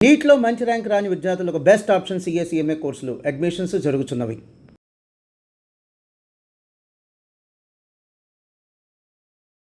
నీట్లో మంచి ర్యాంక్ రాని విద్యార్థులకు బెస్ట్ ఆప్షన్ సిఎస్ఈఎంఏ కోర్సులు అడ్మిషన్స్ జరుగుతున్నవి.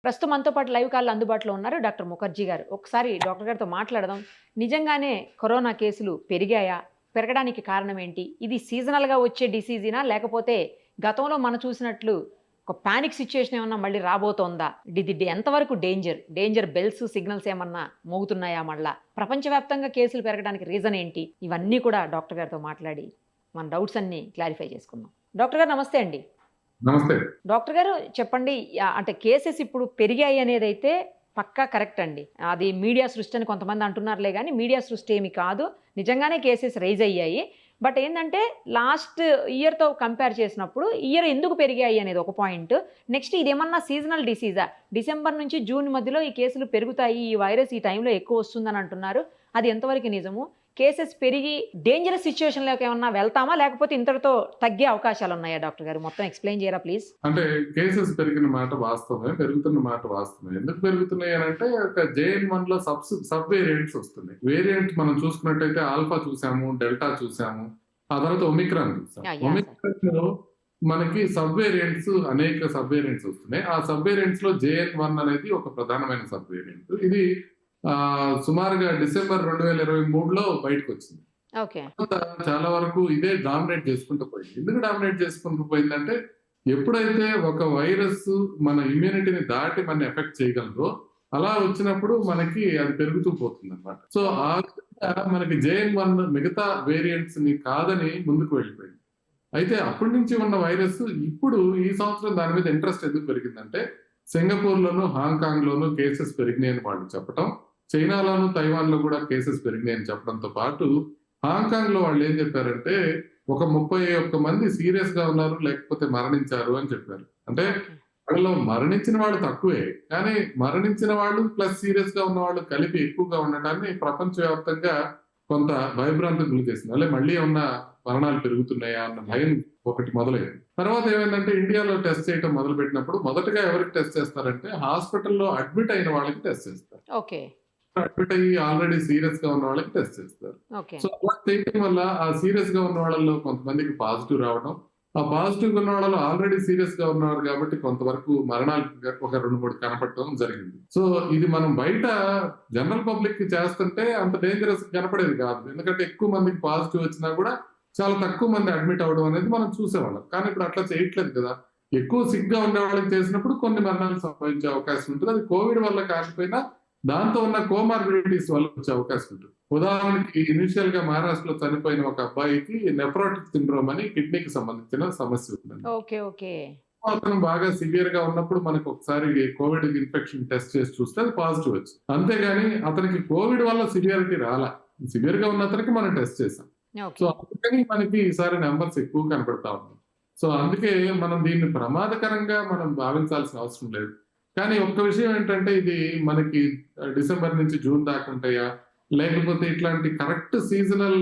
ప్రస్తుతం మనతో పాటు లైవ్ కాల్ అందుబాటులో ఉన్నారు డాక్టర్ ముఖర్జీ గారు. ఒకసారి డాక్టర్ గారితో మాట్లాడదాం. నిజంగానే కరోనా కేసులు పెరిగాయా? పెరగడానికి కారణం ఏంటి? ఇది సీజనల్గా వచ్చే డిసీజీనా, లేకపోతే గతంలో మనం చూసినట్లు ఒక పానిక్ సిచ్యుయేషన్ ఏమన్నా మళ్ళీ రాబోతోందా? ఇది ఎంతవరకు డేంజర్ బెల్స్ సిగ్నల్స్ ఏమన్నా మోగుతున్నాయా? మళ్ళా ప్రపంచవ్యాప్తంగా కేసులు పెరగడానికి రీజన్ ఏంటి? ఇవన్నీ కూడా డాక్టర్ గారితో మాట్లాడి మన డౌట్స్ అన్ని క్లారిఫై చేసుకుందాం. డాక్టర్ గారు నమస్తే అండి. నమస్తే. డాక్టర్ గారు చెప్పండి, అంటే కేసెస్ ఇప్పుడు పెరిగాయి అనేది అయితే పక్కా కరెక్ట్ అండి. అది మీడియా సృష్టి అని కొంతమంది అంటున్నారులే, కానీ మీడియా సృష్టి ఏమి కాదు. నిజంగానే కేసెస్ రైజ్ అయ్యాయి. బట్ ఏంటంటే లాస్ట్ ఇయర్తో కంపేర్ చేసినప్పుడు ఇయర్ ఎందుకు పెరిగాయి అనేది ఒక పాయింట్. నెక్స్ట్ ఇదేమన్నా సీజనల్ డిసీజా? డిసెంబర్ నుంచి జూన్ మధ్యలో ఈ కేసులు పెరుగుతాయి, ఈ వైరస్ ఈ టైంలో ఎక్కువ వస్తుందని అంటున్నారు. అది ఎంతవరకు నిజము? కేసెస్ పెరిగి డేంజరస్ సిచ్యువేషన్లోకి ఏమన్నా వెళ్తామా, లేకపోతే ఇంతటితో తగ్గే అవకాశాలు ఉన్నాయా? డాక్టర్ గారు మొత్తం ఎక్స్ప్లెయిన్ చేయరా ప్లీజ్. అంటే కేసెస్ పెరిగిన మాట వాస్తవమే, పెరుగుతున్న మాట వాస్తవమే. ఎందుకు పెరుగుతున్నాయి అని అంటే JN1 లో సబ్ వేరియంట్స్ వస్తున్నాయి. వేరియంట్ మనం చూసుకున్నట్టయితే ఆల్ఫా చూసాము, డెల్టా చూసాము, ఆ తర్వాత ఒమిక్రాన్ చూసాము. ఒమిక్రాన్ లో మనకి అనేక సబ్ వేరియంట్స్ వస్తున్నాయి. ఆ సబ్ వేరియంట్స్ లో JN1 అనేది ఒక ప్రధానమైన సబ్ వేరియంట్. ఇది సుమారుగా డిసెంబర్ 2023లో బయటకు వచ్చింది. చాలా వరకు ఇదే డామినేట్ చేసుకుంటూ పోయింది. ఎందుకు డామినేట్ చేసుకుంటూ పోయిందంటే, ఎప్పుడైతే ఒక వైరస్ మన ఇమ్యూనిటీని దాటి మన ఎఫెక్ట్ చేయగలదో, అలా వచ్చినప్పుడు మనకి అది పెరుగుతూ పోతుంది అనమాట. సో ఆ విధంగా మనకి JN1 మిగతా వేరియంట్స్ ని కాదని ముందుకు వెళ్ళిపోయింది. అయితే అప్పటి నుంచి ఉన్న వైరస్ ఇప్పుడు ఈ సంవత్సరం దాని మీద ఇంట్రెస్ట్ ఎందుకు పెరిగిందంటే, సింగపూర్ లోను, హాంకాంగ్ లోను కేసెస్ పెరిగినాయని వాళ్ళు చెప్పటం, చైనాలోను, తైవాన్ లో కూడా కేసెస్ పెరిగినాయని చెప్పడంతో పాటు హాంకాంగ్ లో వాళ్ళు ఏం చెప్పారంటే, ఒక 31 మంది సీరియస్ గా ఉన్నారు, లేకపోతే మరణించారు అని చెప్పారు. అంటే వాళ్ళలో మరణించిన వాళ్ళు తక్కువే, కానీ మరణించిన వాళ్ళు ప్లస్ సీరియస్ గా ఉన్న వాళ్ళు కలిపి ఎక్కువగా ఉండటాన్ని ప్రపంచవ్యాప్తంగా కొంత భయభ్రాంతికి గురి చేసింది. అలా మళ్ళీ ఉన్న మరణాలు పెరుగుతున్నాయా అన్న భయం ఒకటి మొదలైంది. తర్వాత ఏమైందంటే, ఇండియాలో టెస్ట్ చేయడం మొదలు పెట్టినప్పుడు మొదటగా ఎవరికి టెస్ట్ చేస్తారంటే, హాస్పిటల్లో అడ్మిట్ అయిన వాళ్ళకి టెస్ట్ చేస్తారు. అడ్మిట్ అయ్యి ఆల్రెడీ సీరియస్ గా ఉన్న వాళ్ళకి టెస్ట్ చేస్తారు. సో అలా చేయడం వల్ల ఆ సీరియస్ గా ఉన్న వాళ్ళలో కొంతమందికి పాజిటివ్ రావడం, ఆ పాజిటివ్ ఉన్న వాళ్ళలో ఆల్రెడీ సీరియస్ గా ఉన్నారు కాబట్టి కొంతవరకు మరణాలు ఒక 2-3 కనపడటం జరిగింది. సో ఇది మనం బయట జనరల్ పబ్లిక్ కి చేస్తుంటే అంత డేంజరస్ కనపడేది కాదు. ఎందుకంటే ఎక్కువ మందికి పాజిటివ్ వచ్చినా కూడా చాలా తక్కువ మంది అడ్మిట్ అవ్వడం అనేది మనం చూసేవాళ్ళం. కానీ ఇప్పుడు అట్లా చేయట్లేదు కదా. ఎక్కువ సిక్ గా ఉండే వాళ్ళకి చేసినప్పుడు కొన్ని మరణాలు సంభవించే అవకాశం ఉంటుంది. అది కోవిడ్ వల్ల కాకపోయినా దాంతో ఉన్న కోమార్బిడిటీస్ వల్ల వచ్చే అవకాశం ఉంటుంది. ఉదాహరణకి ఇనిషియల్ గా మహారాష్ట్రలో చనిపోయిన ఒక అబ్బాయికి నెఫ్రోటిక్ సిండ్రోమ్ అని కిడ్నీకి సంబంధించిన సమస్య ఉంటుంది. అతను బాగా సివియర్ గా ఉన్నప్పుడు మనకు ఒకసారి కోవిడ్ ఇన్ఫెక్షన్ టెస్ట్ చేసి చూస్తే అది పాజిటివ్ వచ్చింది. అంతేగాని అతనికి కోవిడ్ వల్ల సివియారిటీ రాలా. సివియర్ గా ఉన్న అతనికి మనం టెస్ట్ చేసాం. సో అందుకని మనకి ఈసారి నెంబర్స్ ఎక్కువ కనపడతా ఉన్నాయి. సో అందుకే మనం దీన్ని ప్రమాదకరంగా మనం భావించాల్సిన అవసరం లేదు. కానీ ఒక్క విషయం ఏంటంటే, ఇది మనకి డిసెంబర్ నుంచి జూన్ దాకా ఉంటాయా, లేకపోతే ఇట్లాంటి కరెక్ట్ సీజనల్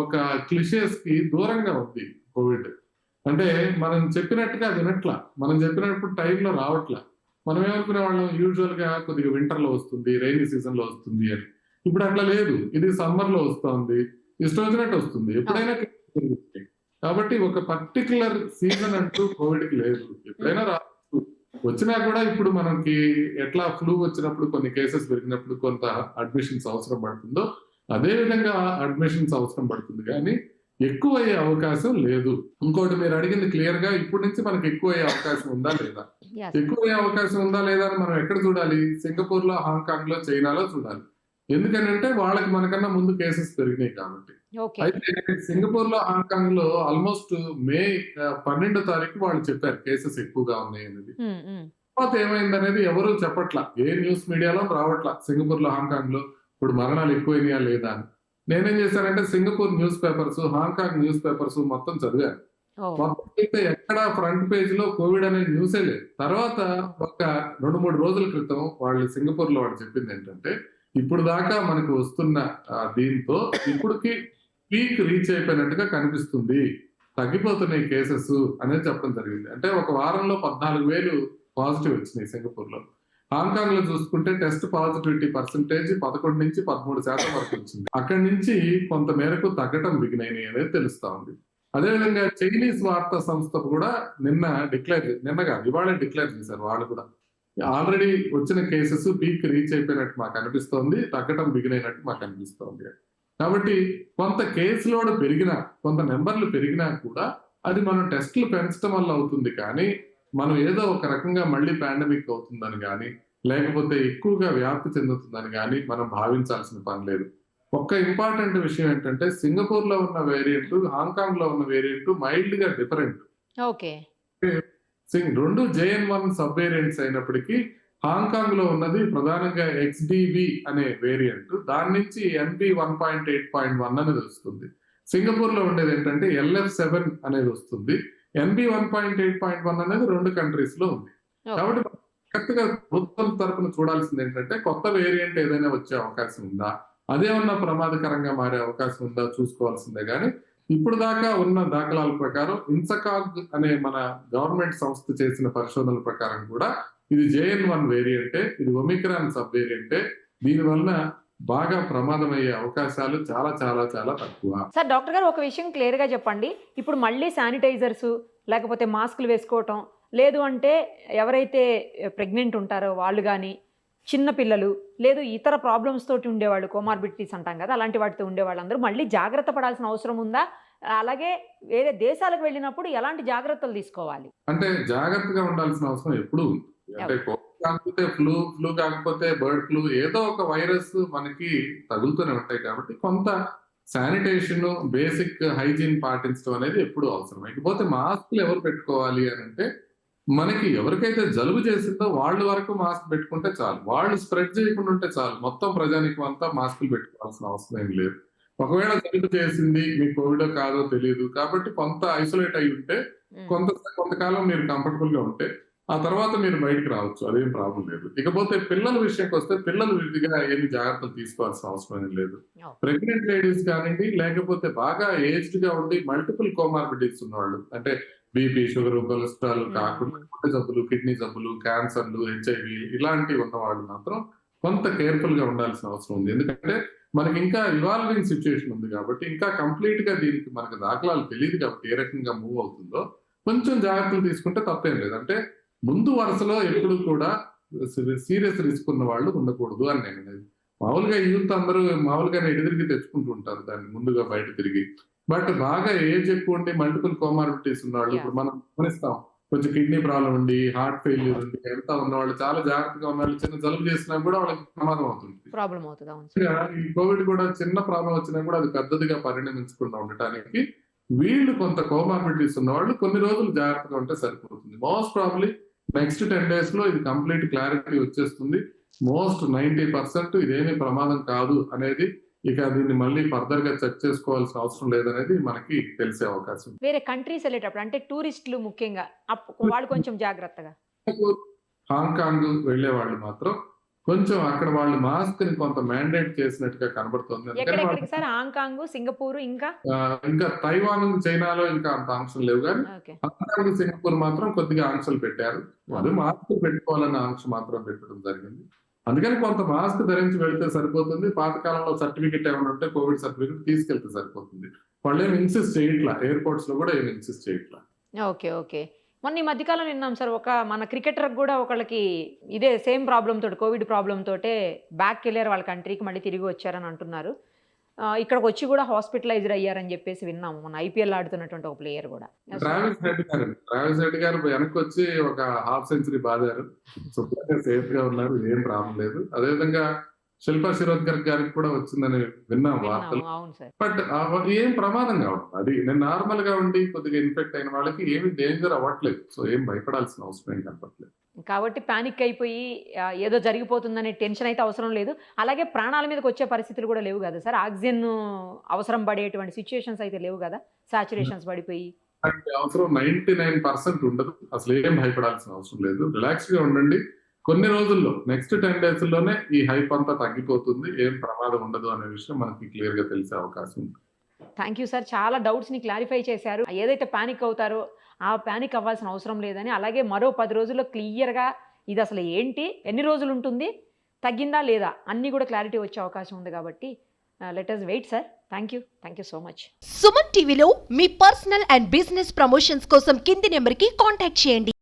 ఒక క్లిషేస్ కి దూరంగా ఉంది కోవిడ్. అంటే మనం చెప్పినట్టుగా వినట్లా, మనం చెప్పినప్పుడు టైంలో రావట్లా. మనం ఏమనుకునే వాళ్ళం, యూజువల్ గా కొద్దిగా వింటర్ లో వస్తుంది, రైనీ సీజన్ లో వస్తుంది అని. ఇప్పుడు అట్లా లేదు. ఇది సమ్మర్ లో వస్తుంది, ఇష్టం వచ్చినట్టు వస్తుంది, ఎప్పుడైనా పెరుగుతుంది. కాబట్టి ఒక పర్టికులర్ సీజన్ అంటూ కోవిడ్ కి లేదు. ఎప్పుడైనా వచ్చినా కూడా ఇప్పుడు మనకి ఎట్లా ఫ్లూ వచ్చినప్పుడు కొన్ని కేసెస్ పెరిగినప్పుడు కొంత అడ్మిషన్స్ అవసరం పడుతుందో, అదే విధంగా అడ్మిషన్స్ అవసరం పడుతుంది, కానీ ఎక్కువ అయ్యే అవకాశం లేదు. ఇంకోటి మీరు అడిగింది క్లియర్ గా, ఇప్పటి నుంచి మనకి ఎక్కువ అయ్యే అవకాశం ఉందా లేదా? ఎక్కువ అయ్యే అవకాశం ఉందా లేదా అని మనం ఎక్కడ చూడాలి? సింగపూర్ లో, హాంకాంగ్ లో, చైనాలో చూడాలి. ఎందుకంటే వాళ్ళకి మనకన్నా ముందు కేసెస్ పెరిగినాయి కాబట్టి. అయితే సింగపూర్ లో, హాంకాంగ్ లో ఆల్మోస్ట్ మే 12వ తారీఖు వాళ్ళు చెప్పారు కేసెస్ ఎక్కువగా ఉన్నాయి అనేది. తర్వాత ఏమైందనేది ఎవరు చెప్పట్లా, ఏ న్యూస్ మీడియాలో రావట్లా. సింగపూర్ లో, హాంకాంగ్ లో ఇప్పుడు మరణాలు ఎక్కువైనాయా లేదా అని. నేనేం చేశానంటే, Singapore news papers, Hong Kong news papers మొత్తం చదివాను. మొత్తం అయితే ఎక్కడ ఫ్రంట్ పేజ్ లో కోవిడ్ అనే న్యూసే లేదు. తర్వాత ఒక 2-3 రోజుల క్రితం వాళ్ళు సింగపూర్ లో వాళ్ళు చెప్పింది ఏంటంటే, ఇప్పుడు దాకా మనకు వస్తున్న దీంతో ఇప్పటికి పీక్ రీచ్ అయిపోయినట్టుగా కనిపిస్తుంది, తగ్గిపోతున్నాయి కేసెస్ అనేది చెప్పడం జరిగింది. అంటే ఒక వారంలో 14,000 పాజిటివ్ వచ్చినాయి సింగపూర్ లో. హాంకాంగ్ లో చూసుకుంటే టెస్ట్ పాజిటివిటీ పర్సెంటేజ్ 11 నుంచి 13% వరకు వచ్చింది. అక్కడి నుంచి కొంత మేరకు తగ్గటం బిగినైనాయి అనేది తెలుస్తా ఉంది. అదేవిధంగా చైనీస్ వార్తా సంస్థ కూడా నిన్న కాదు ఇవాళ డిక్లేర్ చేశారు. వాళ్ళు కూడా ఆల్రెడీ వచ్చిన కేసెస్ పీక్ రీచ్ అయిపోయినట్టు మాకు అనిపిస్తోంది, తగ్గటం బిగినైనట్టు మాకు అనిపిస్తోంది. కాబట్టి కొంత కేసు లోడ్ పెరిగినా, కొంత నెంబర్లు పెరిగినా కూడా అది మనం టెస్టులు పెంచడం వల్ల అవుతుంది కానీ మనం ఏదో ఒక రకంగా మళ్ళీ పాండమిక్ అవుతుందని కానీ లేకపోతే ఎక్కువగా వ్యాప్తి చెందుతుందని కానీ మనం భావించాల్సిన పని లేదు. ఒక్క ఇంపార్టెంట్ విషయం ఏంటంటే సింగపూర్ లో ఉన్న వేరియంట్, హాంకాంగ్ లో ఉన్న వేరియంట్ మైల్డ్ గా డిఫరెంట్. ఓకే. రెండు JN.1 సబ్ వేరియంట్స్ అయినప్పటికీ హాంకాంగ్ లో ఉన్నది ప్రధానంగా XBB అనే వేరియంట్, దాని నుంచి NB 1.8.1 అనేది వస్తుంది. సింగపూర్ లో ఉండేది ఏంటంటే LF7 అనేది వస్తుంది. NB 1.8.1 అనేది 2 కంట్రీస్ లో ఉంది. కాబట్టి కరెక్ట్గా ప్రభుత్వం తరపున చూడాల్సింది ఏంటంటే కొత్త వేరియంట్ ఏదైనా వచ్చే అవకాశం ఉందా, అదేమన్నా ప్రమాదకరంగా మారే అవకాశం ఉందా చూసుకోవాల్సిందే కానీ ఇప్పుడు దాకా ఉన్న దాఖలాల ప్రకారం ఇన్సకాగ్ అనే మన గవర్నమెంట్ సంస్థ చేసిన పరిశోధనల ప్రకారం కూడా ఇది JN.1 వేరియంటే, ఇది ఒమిక్రాన్ సబ్ వేరియంటే, దీనివల్ల బాగా ప్రమాదం అయ్యే అవకాశాలు చాలా చాలా చాలా తక్కువ. సార్ డాక్టర్ గారు ఒక విషయం క్లియర్గా చెప్పండి. ఇప్పుడు మళ్ళీ శానిటైజర్స్ లేకపోతే మాస్కులు వేసుకోవటం, లేదు అంటే ఎవరైతే ప్రెగ్నెంట్ ఉంటారో వాళ్ళు కానీ, చిన్న పిల్లలు, లేదు ఇతర ప్రాబ్లమ్స్ తోటి ఉండేవాళ్ళు, కోమార్బిడిటీస్ అంటాం కదా, అలాంటి వాటితో ఉండే వాళ్ళందరూ మళ్ళీ జాగ్రత్త పడాల్సిన అవసరం ఉందా? అలాగే వేరే దేశాలకు వెళ్ళినప్పుడు ఎలాంటి జాగ్రత్తలు తీసుకోవాలి? అంటే జాగ్రత్తగా ఉండాల్సిన అవసరం ఎప్పుడు ఉంది. అంటే కోవిడ్ కాకపోతే ఫ్లూ కాకపోతే బర్డ్ ఫ్లూ, ఏదో ఒక వైరస్ మనకి తగులుతూనే ఉంటాయి కాబట్టి కొంత శానిటేషన్, బేసిక్ హైజీన్ పాటించడం అనేది ఎప్పుడు అవసరం. ఇకపోతే మాస్క్లు ఎవరు పెట్టుకోవాలి అని అంటే మనకి ఎవరికైతే జలుబు చేసిందో వాళ్ళ వరకు మాస్క్ పెట్టుకుంటే చాలు, వాళ్ళు స్ప్రెడ్ చేయకుండా ఉంటే చాలు. మొత్తం ప్రజానికం అంతా మాస్కులు పెట్టుకోవాల్సిన అవసరం ఏం లేదు. ఒకవేళ జలుబు చేసింది, మీకు కోవిడ్ కాదో తెలియదు కాబట్టి కొంత ఐసోలేట్ అయి ఉంటే కొంతకాలం మీరు కంఫర్టబుల్ గా ఉంటే ఆ తర్వాత మీరు బయటకు రావచ్చు, అదేం ప్రాబ్లం లేదు. ఇకపోతే పిల్లల విషయంకి వస్తే పిల్లలు విడిగా ఏమి జాగ్రత్తలు తీసుకోవాల్సిన అవసరం ఏం లేదు. ప్రెగ్నెంట్ లేడీస్ కానివ్వండి, లేకపోతే బాగా ఏజ్డ్ గా ఉండి మల్టిపుల్ కోమార్బిడిటీస్ ఉన్నవాళ్ళు, అంటే బీపీ, షుగర్, కొలెస్ట్రాల్ కాకుండా గుండె జబ్బులు, కిడ్నీ జబ్బులు, క్యాన్సర్లు, HIV ఇలాంటివి ఉన్న వాళ్ళు మాత్రం కొంత కేర్ఫుల్ గా ఉండాల్సిన అవసరం ఉంది. ఎందుకంటే మనకి ఇంకా ఇవాల్వింగ్ సిచ్యుయేషన్ ఉంది కాబట్టి, ఇంకా కంప్లీట్ గా దీనికి మనకు దాఖలాలు తెలియదు కాబట్టి ఏ రకంగా మూవ్ అవుతుందో కొంచెం జాగ్రత్తలు తీసుకుంటే తప్పేం లేదు. అంటే ముందు వరుసలో ఎప్పుడు కూడా సీరియస్ రిస్క్ ఉన్న వాళ్ళు ఉండకూడదు అని నేను అనేది. మామూలుగా యూత్ అందరూ మామూలుగానే ఎదురికి తెచ్చుకుంటూ ఉంటారు దాన్ని ముందుగా బయట తిరిగి. బట్ బాగా ఏజ్ ఎక్కువ ఉండి మల్టిపుల్ కోమార్బిడిటీస్ ఉన్నవాళ్ళు, ఇప్పుడు మనం గమనిస్తాం కొంచెం కిడ్నీ ప్రాబ్లం ఉండి, హార్ట్ ఫెయిల్యూర్ ఉండి, ఎంత ఉన్నవాళ్ళు, చాలా జాగ్రత్తగా ఉన్నవాళ్ళు చిన్న జలుబు చేసినా కూడా వాళ్ళకి ప్రమాదం అవుతుంది. ప్రాబ్లం అవుతుంది. ఈ కోవిడ్ కూడా చిన్న ప్రాబ్లం వచ్చినా కూడా అది పెద్దదిగా పరిణమించకుండా ఉండటానికి వీళ్ళు కొంత కోమార్బిడిటీస్ ఉన్న వాళ్ళు కొన్ని రోజులు జాగ్రత్తగా ఉంటే సరిపోతుంది. మోస్ట్ ప్రాబ్లీ నెక్స్ట్ 10 days లో ఇది కంప్లీట్ క్లారిటీ వచ్చేస్తుంది. మోస్ట్ 90% ఇదేమీ ప్రమాదం కాదు అనేది, ఇక దీన్ని మళ్ళీ ఫర్దర్ గా చెక్ చేసుకోవాల్సిన అవసరం లేదనేది మనకి తెలిసే అవకాశం. వేరే కంట్రీస్ వెళ్ళేటప్పుడు అంటే టూరిస్టులు ముఖ్యంగా వాళ్ళు కొంచెం జాగ్రత్తగా, హాంకాంగ్ వెళ్లే వాళ్ళు మాత్రం కొంచెం అక్కడ వాళ్ళు మాస్క్ ని కొంత మ్యాండేట్ చేసినట్టుగా కనబడుతుంది. సార్ హాంకాంగ్, సింగపూర్, ఇంకా తైవాన్, చైనాలో ఇంకా అంత ఆంక్షలు లేవు కానీ హాంకాంగ్, సింగపూర్ మాత్రం కొద్దిగా ఆంక్షలు పెట్టారు. వాళ్ళు మాస్క్ పెట్టుకోవాలన్న ఆంక్ష మాత్రం పెట్టడం జరిగింది. అందుకని కొంత మాస్క్ ధరించి వెళ్తే సరిపోతుంది. పాతకాలంలో సర్టిఫికెట్ ఏమైనా ఉంటే కోవిడ్ సర్టిఫికెట్ తీసుకెళ్తే సరిపోతుంది. వాళ్ళు ఏమి ఇన్సిస్ట్ చేయట్లా, ఎయిర్పోర్ట్స్ లో కూడా ఏమి ఇన్సిస్ట్ చేయట్లా. ఓకే. మొన్న ఈ మధ్యకాలం విన్నాం సార్, ఒక మన క్రికెటర్ కూడా ఒకళ్ళకి ఇదే సేమ్ ప్రాబ్లం తోటి, కోవిడ్ ప్రాబ్లం తోటే బ్యాక్ వెళ్ళారు వాళ్ళ కంట్రీకి, మళ్ళీ తిరిగి వచ్చారని అంటున్నారు. ఇక్కడికి వచ్చి కూడా హాస్పిటలైజ్డ్ అయ్యారని చెప్పేసి విన్నాము. మన IPL ఆడుతున్నటువంటి ఒక ప్లేయర్ కూడా. ట్రావిస్ హెడ్ గారు వెనక్కి వచ్చి ఒక హాఫ్ సెంచరీ బాదారు, సేఫ్ గా ఉన్నారు, ఏం ప్రాబ్లం లేదు. అదేవిధంగా శిల్పా శిరోద్కర్ గారికి కూడా వచ్చిందని విన్నాం వార్తలు. బట్ ఏం ప్రమాదం కావడం, అది నేను నార్మల్ గా ఉండి కొద్దిగా ఇన్ఫెక్ట్ అయిన వాళ్ళకి ఏమి డేంజర్ అవ్వట్లేదు. సో ఏం భయపడాల్సిన అవసరం ఏం కనపట్లేదు. కాబట్టి పానిక్ అయిపోయి ఏదో జరిగిపోతుందనే టెన్షన్ అయితే అవసరం లేదు. అలాగే ప్రాణాల మీదకి వచ్చే పరిస్థితులు కూడా లేవు కదా సార్, ఆక్సిజన్ అవసరం పడేటువంటి సిచ్యుయేషన్స్ అయితే లేవు కదా, సాచురేషన్స్ పడిపోయి అవసరం 99% ఉండదు. అసలు ఏం భయపడాల్సిన అవసరం లేదు. రిలాక్స్ గా ఉండండి. కొన్ని రోజుల్లో నెక్స్ట్ 10 days లోనే ఈ హైప్ అంతా తగ్గిపోతుంది, ఏం ప్రమాదం ఉండదు అనే విషయం మనకి క్లియర్ గా తెలిసే అవకాశం ఉంది. థ్యాంక్ యూ సార్, చాలా డౌట్స్ ని క్లారిఫై చేశారు. ఏదైతే పానిక్ అవుతారో ఆ పానిక్ అవ్వాల్సిన అవసరం లేదని, అలాగే మరో 10 రోజుల్లో క్లియర్గా ఇది అసలు ఏంటి, ఎన్ని రోజులు ఉంటుంది, తగ్గిందా లేదా అన్నీ కూడా క్లారిటీ వచ్చే అవకాశం ఉంది. కాబట్టి let us wait sir. Thank you so much. Suman టీవీలో మీ పర్సనల్ అండ్ బిజినెస్ ప్రమోషన్స్ కోసం కింది నెంబర్కి కాంటాక్ట్ చేయండి.